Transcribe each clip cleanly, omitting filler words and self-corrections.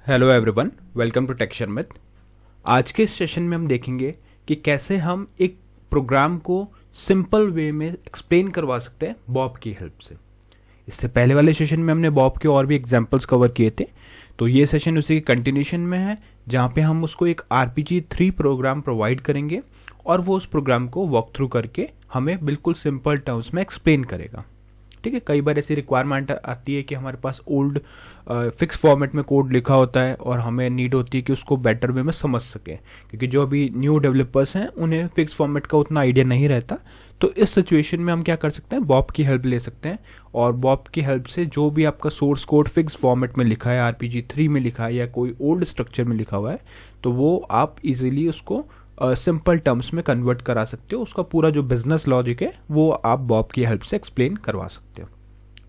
Hello everyone, welcome to texture myth. आज के इस सेशन में हम देखेंगे कि कैसे हम एक प्रोग्राम को सिंपल वे में एक्सप्लेन करवा सकते हैं बॉब की हेल्प से। इससे पहले वाले सेशन में हमने बॉब के और भी एग्जांपल्स कवर किए थे, तो ये सेशन उसी के कंटिन्यूशन में है, जहाँ पे हम उसको एक RPG3 प्रोग्राम प्रोवाइड करेंगे और वो उस प्रोग्राम को वॉक थ्रू करके हमें बिल्कुल सिंपल टर्म्स में एक्सप्लेन करेगा। ठीक है, कई बार ऐसी रिक्वायरमेंट आती है कि हमारे पास ओल्ड फिक्स फॉर्मेट में कोड लिखा होता है और हमें नीड होती है कि उसको बेटर वे में समझ सकें, क्योंकि जो अभी न्यू डेवलपर्स हैं उन्हें फिक्स फॉर्मेट का उतना आइडिया नहीं रहता। तो इस सिचुएशन में हम क्या कर सकते हैं, बॉब की हेल्प ले सकते हैं और बॉब की हेल्प से जो भी आपका सोर्स कोड फिक्स फॉर्मेट में लिखा है, RPG3 में लिखा है या कोई ओल्ड स्ट्रक्चर में लिखा हुआ है, तो वो आप इजीली उसको सिंपल टर्म्स में कन्वर्ट करा सकते हो। उसका पूरा जो बिजनेस लॉजिक है वो आप बॉब की हेल्प से एक्सप्लेन करवा सकते हो।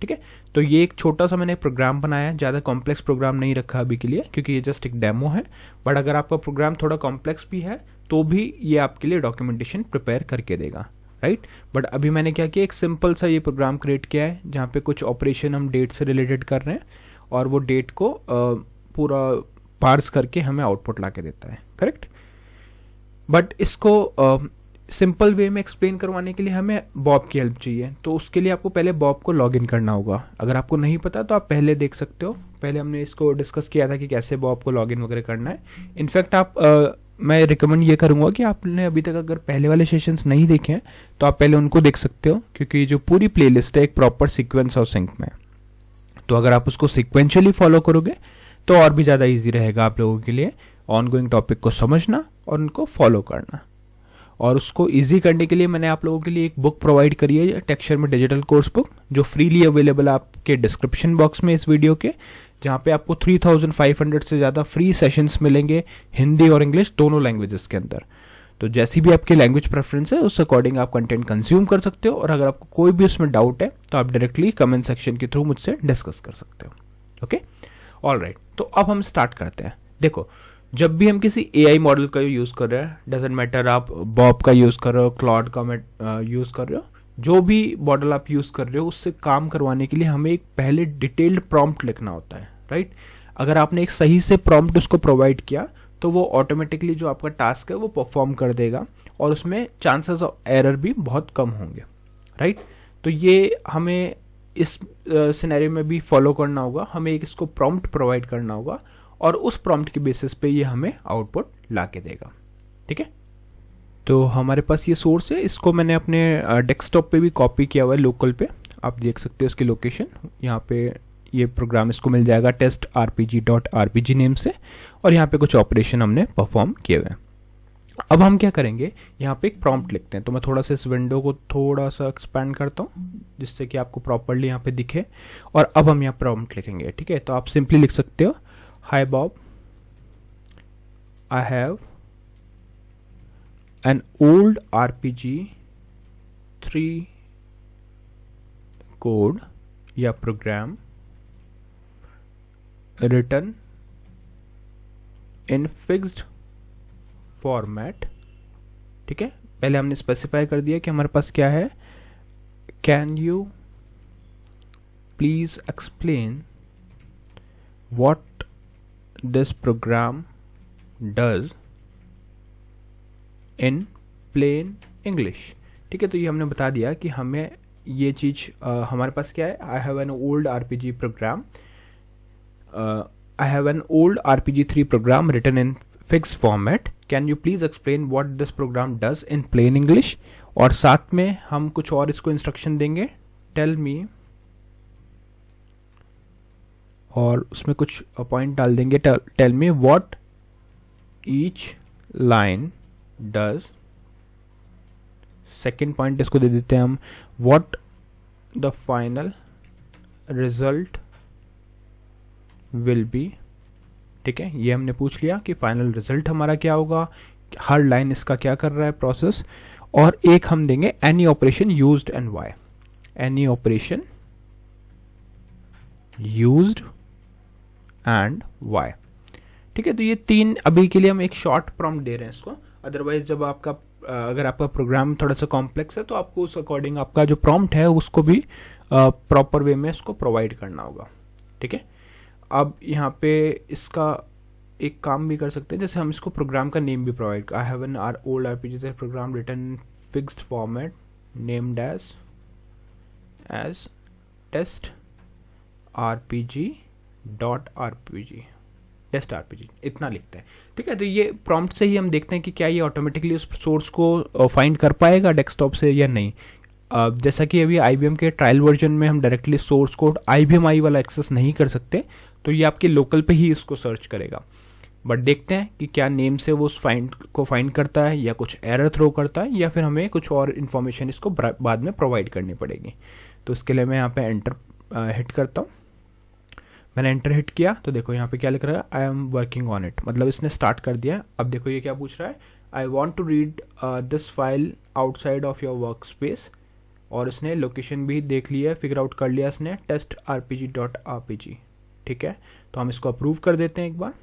ठीक है, तो ये एक छोटा सा मैंने प्रोग्राम बनाया है, ज़्यादा कॉम्प्लेक्स प्रोग्राम नहीं रखा अभी के लिए, क्योंकि ये जस्ट एक डेमो है। बट अगर आपका प्रोग्राम थोड़ा कॉम्प्लेक्स भी है तो भी ये आपके लिए डॉक्यूमेंटेशन प्रिपेयर करके देगा, राइट। बट अभी मैंने क्या किया, एक सिंपल सा ये प्रोग्राम क्रिएट किया है जहाँ पे कुछ ऑपरेशन हम डेट से रिलेटेड कर रहे हैं और वो डेट को पूरा पार्स करके हमें आउटपुट ला के देता है, करेक्ट। बट इसको सिंपल वे में एक्सप्लेन करवाने के लिए हमें बॉब की हेल्प चाहिए, तो उसके लिए आपको पहले बॉब को लॉगिन करना होगा। अगर आपको नहीं पता तो आप पहले देख सकते हो, पहले हमने इसको डिस्कस किया था कि कैसे बॉब को लॉगिन वगैरह करना है। इनफैक्ट मैं रिकमेंड ये करूंगा कि आपने अभी तक अगर पहले वाले सेशंस नहीं देखे हैं तो आप पहले उनको देख सकते हो, क्योंकि जो पूरी प्लेलिस्ट है एक प्रॉपर सीक्वेंस और सिंक में, तो अगर आप उसको सिक्वेंशियली फॉलो करोगे तो और भी ज़्यादा ईजी रहेगा आप लोगों के लिए ऑनगोइंग टॉपिक को समझना और उनको फॉलो करना। और उसको इजी करने के लिए मैंने आप लोगों के लिए एक बुक प्रोवाइड करी है, टेक्सचर में डिजिटल कोर्स बुक, जो फ्रीली अवेलेबल है आपके डिस्क्रिप्शन बॉक्स में इस वीडियो के, जहाँ पे आपको 3500 से ज़्यादा फ्री सेशंस मिलेंगे हिंदी और इंग्लिश दोनों लैंग्वेजेस के अंदर। तो जैसी भी आपकी लैंग्वेज प्रेफरेंस है उस अकॉर्डिंग आप कंटेंट कंज्यूम कर सकते हो, और अगर आपको कोई भी उसमें डाउट है तो आप डायरेक्टली कमेंट सेक्शन के थ्रू मुझसे डिस्कस कर सकते हो। ओके, ऑलराइट, तो अब हम स्टार्ट करते हैं। देखो, जब भी हम किसी AI मॉडल का यूज़ कर रहे हैं, डजेंट मैटर आप बॉब का यूज़ कर रहे हो, क्लॉड का यूज़ कर रहे हो, जो भी मॉडल आप यूज़ कर रहे हो, उससे काम करवाने के लिए हमें एक पहले डिटेल्ड प्रॉम्प्ट लिखना होता है, राइट। अगर आपने एक सही से प्रॉम्प्ट उसको प्रोवाइड किया तो वो ऑटोमेटिकली जो आपका टास्क है वो परफॉर्म कर देगा और उसमें चांसेस ऑफ एरर भी बहुत कम होंगे, राइट। तो ये हमें इस सिनेरियो में भी फॉलो करना होगा, हमें एक इसको प्रॉम्प्ट प्रोवाइड करना होगा और उस प्रॉम्प्ट के बेसिस पे ये हमें आउटपुट ला के देगा। ठीक है, तो हमारे पास ये सोर्स है, इसको मैंने अपने डेस्कटॉप पे भी कॉपी किया हुआ है लोकल पे, आप देख सकते हो इसकी लोकेशन। यहाँ पे ये प्रोग्राम इसको मिल जाएगा test.rpg नेम से, और यहाँ पे कुछ ऑपरेशन हमने परफॉर्म किए हुए हैं। अब हम क्या करेंगे, यहाँ पे एक प्रॉम्प्ट लिखते हैं। तो मैं थोड़ा सा इस विंडो को थोड़ा सा एक्सपैंड करता हूँ जिससे कि आपको प्रॉपरली यहाँ पे दिखे, और अब हम यहाँ प्रॉम्प्ट लिखेंगे। ठीक है, तो आप सिंपली लिख सकते हो, Hi Bob, I have an old RPG3 code या program written in fixed format। ठीक है, पहले हमने स्पेसिफाई कर दिया कि हमारे पास क्या है। Can you please explain what this program does in plain English। ठीक है, तो ये हमने बता दिया कि हमें ये चीज़ हमारे पास क्या है। I have an old RPG program, I have an old RPG3 program written in fixed format, can you please explain what this program does in plain English। और साथ में हम कुछ और इसको इंस्ट्रक्शन देंगे, tell me, और उसमें कुछ पॉइंट डाल देंगे, tell me what each line does. Second point इसको दे देते हैं हम, what the final result will be. ठीक है, ये हमने पूछ लिया कि फाइनल रिजल्ट हमारा क्या होगा, हर लाइन इसका क्या कर रहा है प्रोसेस। और एक हम देंगे any operation used and why, any operation used and why. ठीक है, तो ये तीन अभी के लिए हम एक शॉर्ट प्रॉम्प्ट दे रहे हैं इसको। अदरवाइज जब आपका अगर आपका प्रोग्राम थोड़ा सा कॉम्प्लेक्स है तो आपको उस अकॉर्डिंग आपका जो प्रॉम्प्ट है उसको भी प्रॉपर वे में इसको प्रोवाइड करना होगा। ठीक है, अब यहाँ पे इसका एक काम भी कर सकते हैं, जैसे हम इसको प्रोग्राम का नेम भी provide, I have an old RPG program written fixed format named as test RPG dot RPG, test RPG, इतना लिखते हैं। ठीक है, तो ये प्रॉम्प्ट से ही हम देखते हैं कि क्या ये ऑटोमेटिकली उस सोर्स को फाइंड कर पाएगा डेस्कटॉप से या नहीं। जैसा कि अभी IBM के ट्रायल वर्जन में हम डायरेक्टली सोर्स कोड IBM वाला एक्सेस नहीं कर सकते, तो ये आपके लोकल पे ही इसको सर्च करेगा। बट देखते हैं कि क्या नेम से वो उस फाइंड करता है या कुछ एरर थ्रो करता है, या फिर हमें कुछ और इन्फॉर्मेशन इसको बाद में प्रोवाइड करनी पड़ेगी। तो इसके लिए मैं यहाँ पे एंटर हिट करता हूँ। मैंने एंटर हिट किया तो देखो यहाँ पे क्या लिख रहा है, I am working on it, मतलब इसने स्टार्ट कर दिया। अब देखो ये क्या पूछ रहा है, I want to read this file outside of your work space, और इसने लोकेशन भी देख लिया है, फिगर आउट कर लिया इसने, टेस्ट rpg.rpg। ठीक है, तो हम इसको अप्रूव कर देते हैं एक बार।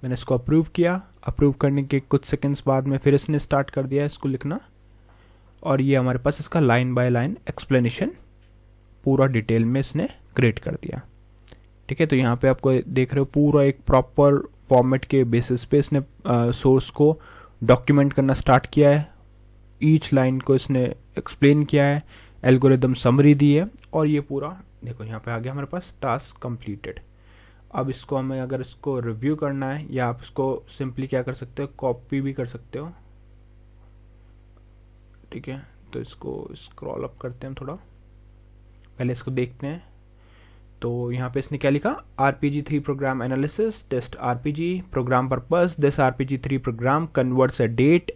मैंने इसको अप्रूव किया, अप्रूव करने के कुछ सेकंड्स बाद में फिर इसने स्टार्ट कर दिया इसको लिखना, और ये हमारे पास इसका लाइन बाय लाइन एक्सप्लेनेशन पूरा डिटेल में इसने क्रिएट कर दिया। ठीक है, तो यहाँ पे आपको देख रहे हो पूरा एक प्रॉपर फॉर्मेट के बेसिस पे इसने सोर्स को डॉक्यूमेंट करना स्टार्ट किया है, ईच लाइन को इसने एक्सप्लेन किया है, एल्गोरिदम समरी दी है, और ये पूरा देखो यहाँ पे आ गया हमारे पास टास्क कंप्लीटेड। अब इसको हमें अगर इसको रिव्यू करना है, या आप इसको सिंपली क्या कर सकते हो, कॉपी भी कर सकते हो। ठीक है, तो इसको स्क्रॉल अप करते हैं थोड़ा, पहले इसको देखते हैं। तो यहाँ पे इसने क्या लिखा, RPG3 program analysis test RPG program purpose, this RPG3 program converts a date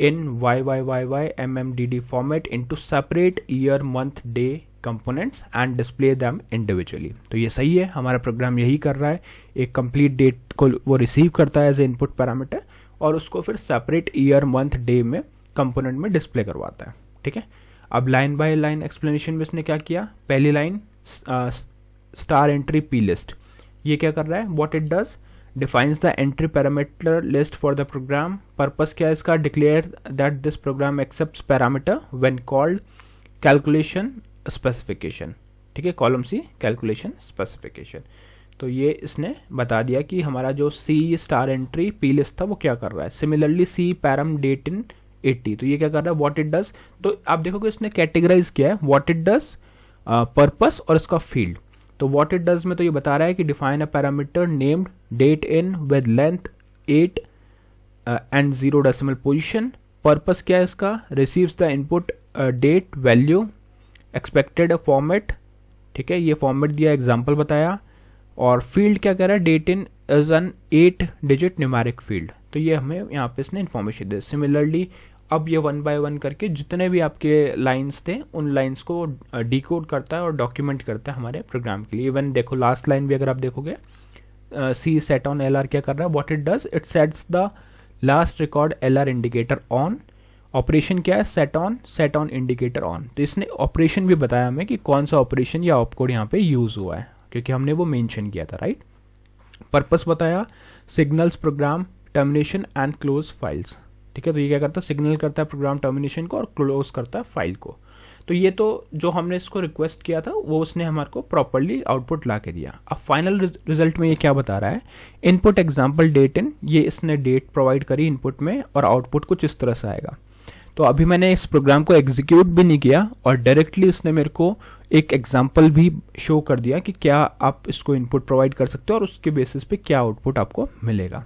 in YYYYMMDD format into separate year month day components and display them individually। तो ये सही है, हमारा प्रोग्राम यही कर रहा है, एक कंप्लीट डेट को वो रिसीव करता है एज ए इनपुट पैरामीटर, और उसको फिर सेपरेट ईयर मंथ डे में कंपोनेंट में डिस्प्ले करवाता है। ठीक है, अब लाइन बाय लाइन एक्सप्लेनेशन में इसने क्या किया, पहली line star entry P list, ये क्या कर रहा है, what it does, defines the entry parameter list for the program। Purpose क्या है इसका, declare that this program accepts parameter when called calculation specification। ठीक है, कॉलम C calculation specification। तो ये इसने बता दिया कि हमारा जो C star entry P list था वो क्या कर रहा है। सिमिलरली C पैरम डेट इन 80, तो ये क्या कर रहा है, व्हाट इट डज। तो आप देखोगे इसने कैटेगराइज किया है, व्हाट इट डज, पर्पस और इसका फील्ड। तो व्हाट इट डज में तो ये बता रहा है कि define a parameter named date in with length 8 and 0 decimal position. Purpose क्या है इसका, receives the input date value expected format. ठीक है, ये फॉर्मेट दिया, एग्जांपल बताया, और फील्ड क्या कह रहा है, date in is an 8 digit numeric field. तो ये हमें यहाँ पे इसने इन्फॉर्मेशन दी। सिमिलरली अब ये 1 बाय 1 करके जितने भी आपके लाइंस थे उन लाइंस को डिकोड करता है और डॉक्यूमेंट करता है हमारे प्रोग्राम के लिए। इवन देखो लास्ट लाइन भी अगर आप देखोगे, सी सेट ऑन LR क्या कर रहा है, what it does, it sets the last record LR indicator on. Operation क्या है, सेट ऑन इंडिकेटर ऑन। तो इसने ऑपरेशन भी बताया हमें कि कौन सा ऑपरेशन या ऑपकोड यहाँ पे यूज हुआ है, क्योंकि हमने वो मेंशन किया था, राइट। पर्पस बताया, signals program termination and close files. ठीक है, तो ये क्या करता है, सिग्नल करता है प्रोग्राम टर्मिनेशन को और क्लोज करता है फाइल को। तो ये तो जो हमने इसको रिक्वेस्ट किया था वो उसने हमारे को प्रॉपरली आउटपुट ला के दिया। अब फाइनल रिजल्ट में ये क्या बता रहा है, इनपुट एग्जाम्पल डेट इन, ये इसने डेट प्रोवाइड करी इनपुट में, और आउटपुट कुछ इस तरह से आएगा। तो अभी मैंने इस प्रोग्राम को एग्जीक्यूट भी नहीं किया, और डायरेक्टली इसने मेरे को एक एग्जाम्पल भी शो कर दिया कि क्या आप इसको इनपुट प्रोवाइड कर सकते हो और उसके बेसिस पे क्या आउटपुट आपको मिलेगा।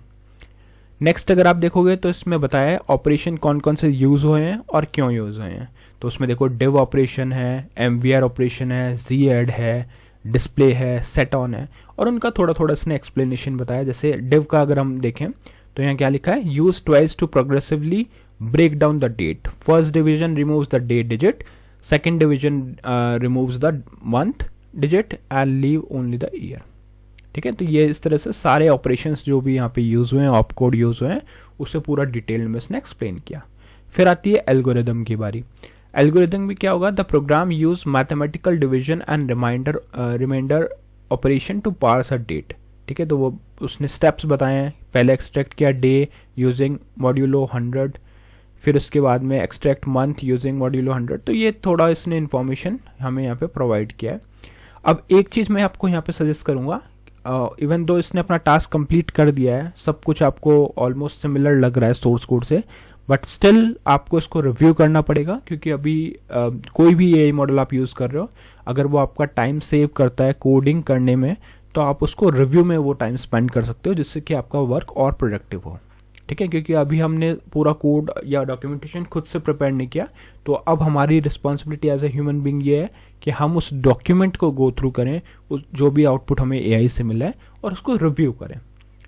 नेक्स्ट अगर आप देखोगे तो इसमें बताया है ऑपरेशन कौन कौन से यूज हुए हैं और क्यों यूज हुए हैं। तो उसमें देखो div ऑपरेशन है, mvr ऑपरेशन है, z-add है, डिस्प्ले है, सेट ऑन है, और उनका थोड़ा थोड़ा इसने एक्सप्लेनेशन बताया। जैसे div का अगर हम देखें तो यहाँ क्या लिखा है, use twice to progressively break down the date, first division removes the date digit, second division removes the month digit and leave only the year. ठीक है, तो ये इस तरह से सारे ऑपरेशंस जो भी यहाँ पे यूज हुए हैं, ऑपकोड यूज हुए हैं, उसे पूरा डिटेल में इसने एक्सप्लेन किया। फिर आती है एल्गोरिदम की बारी। एल्गोरिदम में क्या होगा, the program use mathematical division and remainder operation to parse a date. ठीक है, तो वो उसने स्टेप्स बताए हैं। पहले एक्सट्रैक्ट किया डे यूजिंग मॉड्यूलो 100, फिर उसके बाद में एक्सट्रैक्ट मंथ यूजिंग मॉड्यूलो 100। तो ये थोड़ा इसने इन्फॉर्मेशन हमें यहाँ पे प्रोवाइड किया है। अब एक चीज मैं आपको यहाँ पे सजेस्ट करूंगा, इवन दो इसने अपना टास्क कंप्लीट कर दिया है, सब कुछ आपको ऑलमोस्ट सिमिलर लग रहा है सोर्स कोड से, बट स्टिल आपको इसको रिव्यू करना पड़ेगा, क्योंकि अभी कोई भी एआई मॉडल आप यूज़ कर रहे हो, अगर वो आपका टाइम सेव करता है कोडिंग करने में, तो आप उसको रिव्यू में वो टाइम स्पेंड कर सकते हो, जिससे कि आपका वर्क और प्रोडक्टिव हो। ठीक है, क्योंकि अभी हमने पूरा कोड या डॉक्यूमेंटेशन खुद से प्रिपेयर नहीं किया, तो अब हमारी responsibility as a human being ये है कि हम उस डॉक्यूमेंट को गो थ्रू करें, उस जो भी आउटपुट हमें एआई से मिला है, और उसको रिव्यू करें।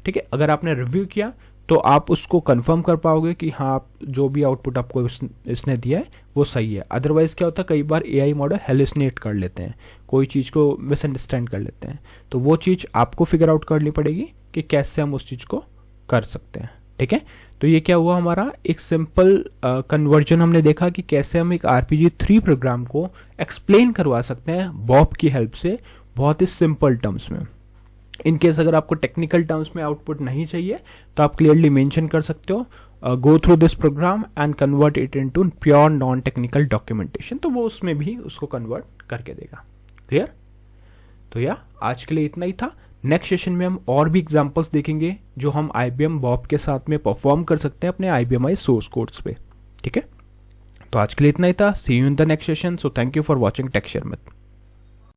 ठीक है, अगर आपने रिव्यू किया तो आप उसको कंफर्म कर पाओगे कि हाँ, आप जो भी आउटपुट आपको इसने दिया है वो सही है। अदरवाइज क्या होता है, कई बार एआई मॉडल हेलुसिनेट कर लेते हैं, कोई चीज़ को मिसअंडरस्टैंड कर लेते हैं, तो वो चीज़ आपको फिगर आउट करनी पड़ेगी कि कैसे हम उस चीज़ को कर सकते हैं। ठीक है, तो ये क्या हुआ, हमारा एक सिंपल कन्वर्जन हमने देखा कि कैसे हम एक RPG3 प्रोग्राम को एक्सप्लेन करवा सकते हैं बॉब की हेल्प से, बहुत ही सिंपल टर्म्स में। इनकेस अगर आपको टेक्निकल टर्म्स में आउटपुट नहीं चाहिए तो आप क्लियरली मेंशन कर सकते हो, go through this program and convert it into pure non technical documentation, तो वो उसमें भी उसको कन्वर्ट करके देगा। क्लियर? तो आज के लिए इतना ही था। नेक्स्ट सेशन में हम और भी एग्जांपल्स देखेंगे जो हम IBM बॉब के साथ में परफॉर्म कर सकते हैं अपने IBM i सोर्स कोड्स पे। ठीक है, तो आज के लिए इतना ही था। See you in the next session. So thank you for watching take share with.